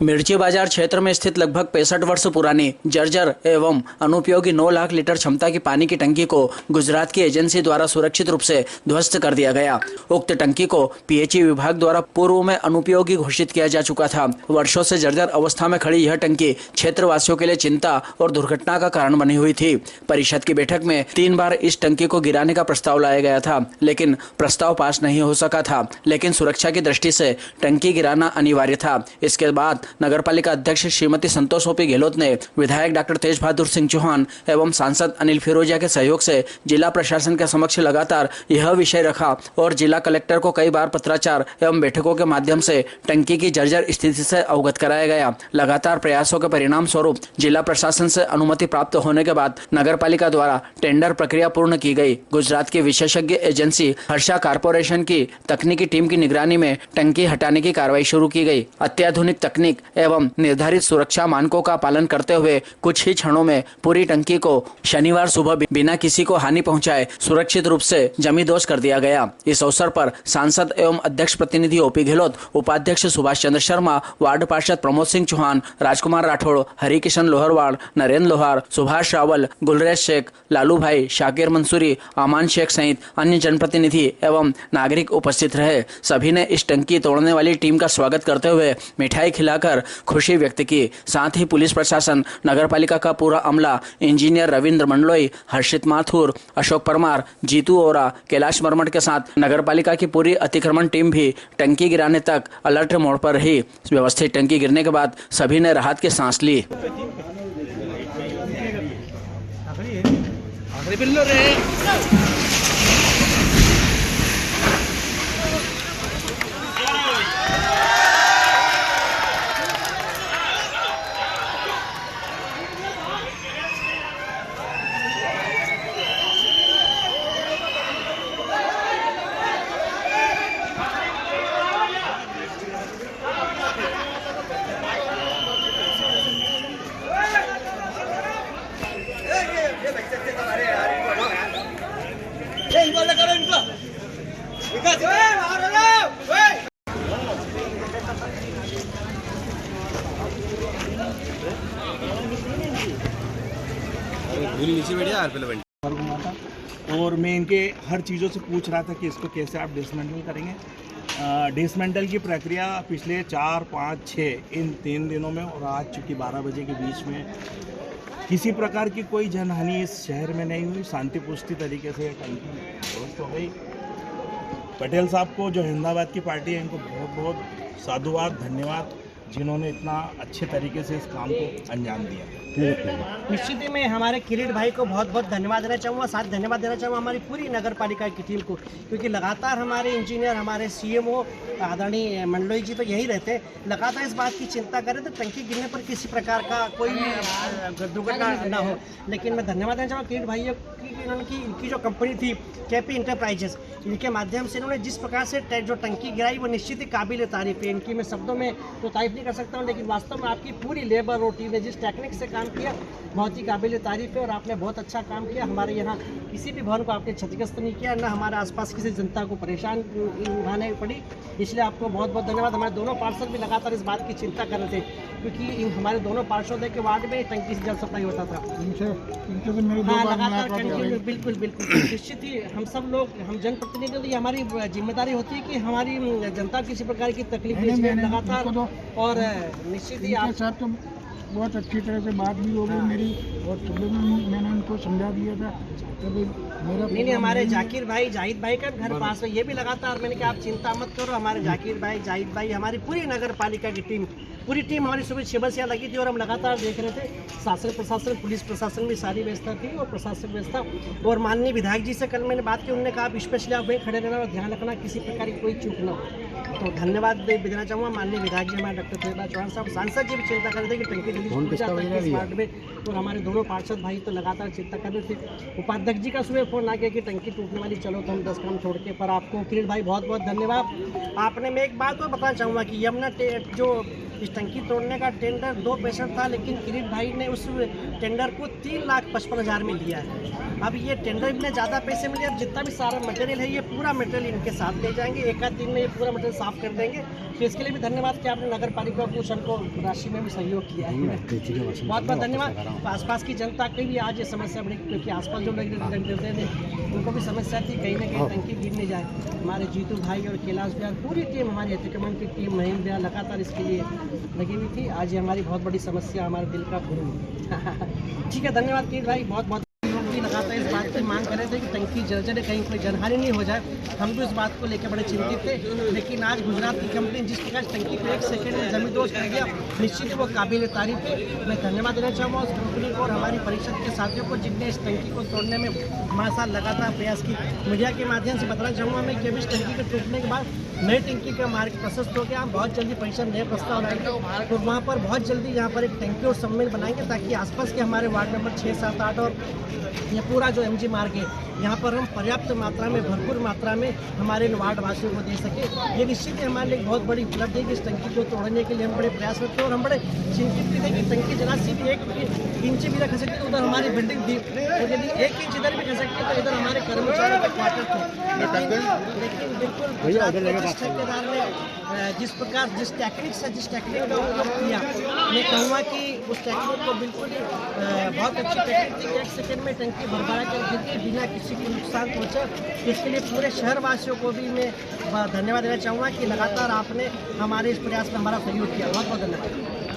मिर्ची बाजार क्षेत्र में स्थित लगभग 65 वर्ष पुरानी जर्जर एवं अनुपयोगी 9 लाख लीटर क्षमता की पानी की टंकी को गुजरात की एजेंसी द्वारा सुरक्षित रूप से ध्वस्त कर दिया गया। उक्त टंकी को पीएचई विभाग द्वारा पूर्व में अनुपयोगी घोषित किया जा चुका था। वर्षों से जर्जर अवस्था में खड़ी यह टंकी क्षेत्रवासियों के लिए चिंता और दुर्घटना का कारण बनी हुई थी। परिषद की बैठक में 3 बार इस टंकी को गिराने का प्रस्ताव लाया गया था, लेकिन प्रस्ताव पास नहीं हो सका था। लेकिन सुरक्षा की दृष्टि से टंकी गिराना अनिवार्य था। इसके बाद नगरपालिका अध्यक्ष श्रीमती संतोष ओपी गहलोत ने विधायक डॉक्टर तेज बहादुर सिंह चौहान एवं सांसद अनिल फिरोजिया के सहयोग से जिला प्रशासन के समक्ष लगातार यह विषय रखा और जिला कलेक्टर को कई बार पत्राचार एवं बैठकों के माध्यम से टंकी की जर्जर स्थिति से अवगत कराया गया। लगातार प्रयासों के परिणाम स्वरूप जिला प्रशासन से अनुमति प्राप्त होने के बाद नगरपालिका द्वारा टेंडर प्रक्रिया पूर्ण की गई। गुजरात की विशेषज्ञ एजेंसी हर्षा कारपोरेशन की तकनीकी टीम की निगरानी में टंकी हटाने की कार्रवाई शुरू की गई। अत्याधुनिक तकनीक एवं निर्धारित सुरक्षा मानकों का पालन करते हुए कुछ ही क्षणों में पूरी टंकी को शनिवार सुबह बिना किसी को हानि पहुंचाए सुरक्षित रूप से जमींदोज कर दिया गया। इस अवसर पर सांसद एवं अध्यक्ष प्रतिनिधि ओपी गहलोत, उपाध्यक्ष सुभाष चंद्र शर्मा, वार्ड पार्षद प्रमोद सिंह चौहान, राजकुमार राठौड़, हरिकिशन लोहरवाड़, नरेंद्र लोहार, सुभाष रावल, गुलरेज शेख, लालू भाई, शाकिर मंसूरी, अमान शेख सहित अन्य जनप्रतिनिधि एवं नागरिक उपस्थित रहे। सभी ने इस टंकी तोड़ने वाली टीम का स्वागत करते हुए मिठाई खिलाकर खुशी व्यक्त की। साथ ही पुलिस प्रशासन, नगरपालिका का पूरा अमला, इंजीनियर रविंद्र मंडलोई, हर्षित माथुर, अशोक परमार, जीतू ओरा, कैलाश मरमट के साथ नगरपालिका की पूरी अतिक्रमण टीम भी टंकी गिराने तक अलर्ट मोड पर रही। व्यवस्थित टंकी गिरने के बाद सभी ने राहत की सांस ली। और मैं इनके हर चीज़ों से पूछ रहा था कि इसको कैसे आप डिसमेंटल करेंगे। डिसमेंटल की प्रक्रिया पिछले 4, 5, 6 इन 3 दिनों में और आज चूँकि 12 बजे के बीच में किसी प्रकार की कोई जनहानि इस शहर में नहीं हुई। शांतिपूर्ण तरीके से टंकी दुरुस्त हो गई। पटेल साहब को, जो अहमदाबाद की पार्टी है, इनको बहुत बहुत साधुवाद, धन्यवाद, जिन्होंने इतना अच्छे तरीके से इस काम को अंजाम दिया। निश्चित ही मैं हमारे किरीट भाई को बहुत बहुत धन्यवाद देना चाहूँगा। साथ धन्यवाद देना चाहूँगा हमारी पूरी नगर पालिका की टीम को, क्योंकि लगातार हमारे इंजीनियर, हमारे सीएमओ आदरणीय मंडलोई जी तो यही रहते, लगातार इस बात की चिंता करें तो टंकी गिरने पर किसी प्रकार का कोई दुर्घटना ना हो। लेकिन मैं धन्यवाद देना चाहूँगा किरीट भाइयों की, इनकी जो कंपनी थी केपी इंटरप्राइजेस, इनके माध्यम से इन्होंने जिस प्रकार से जो टंकी गिराई वो निश्चित ही काबिल तारीफ है। इनकी मैं शब्दों में तो तारीफ नहीं कर सकता हूँ, लेकिन वास्तव में आपकी पूरी लेबर और टीम ने जिस टेक्निक से काम किया बहुत ही काबिल तारीफ है और आपने बहुत अच्छा काम किया। हमारे यहाँ किसी भी भवन को आपने क्षतिग्रस्त नहीं किया, न हमारे आसपास किसी जनता को परेशान उठाने पड़ी, इसलिए आपको बहुत बहुत धन्यवाद। हमारे दोनों पार्षद भी लगातार इस बात की चिंता कर रहे थे, क्योंकि हमारे दोनों पार्षदों के वार्ड में टंकी से जल सप्लाई होता था। हाँ, लगातार बिल्कुल निश्चित ही हम सब लोग, हम जनप्रतिनिधि, ये हमारी जिम्मेदारी होती है कि हमारी जनता किसी प्रकार की तकलीफ लगातार, और निश्चित ही आप बहुत अच्छी तरह से बात भी हो गई मेरी, और सुबह में मैंने उनको समझा दिया था कि मेरा नहीं, हमारे जाकिर भाई, जाहिद भाई का घर पास है, ये भी लगातार मैंने कहा आप चिंता मत करो। हमारे जाकिर भाई, जाहिद भाई, हमारी पूरी नगर पालिका की टीम, पूरी टीम हमारी सुबह से लगी थी और हम लगातार देख रहे थे। शासन प्रशासन, पुलिस प्रशासन भी सारी व्यवस्था थी और प्रशासनिक व्यवस्था। और माननीय विधायक जी से कल मैंने बात की, उन्होंने कहा आप स्पेशली आप वहीं खड़े रहना और ध्यान रखना किसी प्रकार की कोई चूक न हो। तो धन्यवाद देना चाहूँगा माननीय विधायक जी, हमारे डॉक्टर तेज बहादुर चौहान साहब, सांसद जी भी चिंता कर रहे थे कि टंकी जल्दी वार्ड में, और हमारे दोनों पार्षद भाई तो लगातार चिंता कर रहे थे। उपाध्यक्ष जी का सुबह फोन आ गया कि टंकी टूटने वाली, चलो तो हम 10 काम छोड़ के, पर आपको किरीट भाई बहुत बहुत धन्यवाद। आपने, मैं एक बात और बताना चाहूँगा कि यमुना जो इस टंकी तोड़ने का टेंडर 2 पेशेंट था, लेकिन किरीट भाई ने उस टेंडर को 3,55,000 में लिया है। अब ये टेंडर में ज़्यादा पैसे मिले, अब जितना भी सारा मटेरियल है ये पूरा मटेरियल इनके साथ ले जाएंगे, 1 दिन में ये पूरा मटेरियल साफ कर देंगे। तो इसके लिए भी धन्यवाद कि आपने नगर पालिका को को राशि में भी सहयोग किया है। बहुत बहुत धन्यवाद। आसपास की जनता की भी आज ये समस्या बड़ी, क्योंकि आसपास जो लोग रहते थे उनको भी समस्या थी कहीं ना कहीं टंकी गिर नहीं जाए। हमारे जीतू भाई और कैलाश भैया, पूरी टीम, हमारी अतिक्रमण की टीम, महीम भैया लगातार इसके लिए लगी हुई थी। आज ये हमारी बहुत बड़ी समस्या, हमारे दिल का गुरु। ठीक है, धन्यवाद किरीट भाई। बहुत बहुत लोग भी लगातार इस बात की मांग कर रहे थे कि टंकी जर्जर कहीं कोई जनहानि नहीं हो जाए। हम भी इस बात को लेकर बड़े चिंतित थे, लेकिन आज गुजरात की कंपनी जिस प्रकार टंकी को 1 सेकंड में जमींदोज कर दिया, निश्चित ही वो काबिल तारीफ है। मैं धन्यवाद देना चाहूँगा उस कंपनी को और हमारी परिषद के साथियों को जिनने इस टंकी को तोड़ने में हमारे साथ लगातार प्रयास की। मीडिया के माध्यम से बताना चाहूँगा मैं कि अभी इस टंकी के टूटने के बाद नई टंकी का मार्ग प्रशस्त हो गया। हम बहुत जल्दी परिषद नए प्रस्ताव लाएंगे, तो वहाँ पर बहुत जल्दी यहाँ पर एक टंकी और सम्मेलन बनाएंगे, ताकि आसपास के हमारे वार्ड नंबर 6, 7, 8 और ये पूरा जो MG मार्ग है, यहाँ पर हम पर्याप्त मात्रा में, भरपूर मात्रा में हमारे वार्ड वासियों को दे सके। ये निश्चित ही हमारे लिए बहुत बड़ी उपलब्धि है कि इस टंकी को तोड़ने के लिए हम बड़े प्रयास करते हैं। और हम बड़े चिंतित भी थे कि टंकी जरा सी भी 1 इंच भी रख सकती तो उधर हमारी बिल्डिंग थी, और यदि 1 इंच इधर भी रख सकते तो इधर हमारे कर्मचारियों के क्वार्टर थे। लेकिन बिल्कुल जिस ठेकेदार ने जिस प्रकार जिस टेक्निक का उपयोग किया, मैं कहूँगा कि उस टेक्निक को बिल्कुल बहुत अच्छी टेक्निक थी कि 1 सेकंड में टंकी भरभरा कर गिर के बिना किसी को नुकसान पहुँचे। इसके लिए पूरे शहरवासियों को भी मैं धन्यवाद देना चाहूँगा कि लगातार आपने हमारे इस प्रयास में हमारा सहयोग किया। बहुत बहुत धन्यवाद।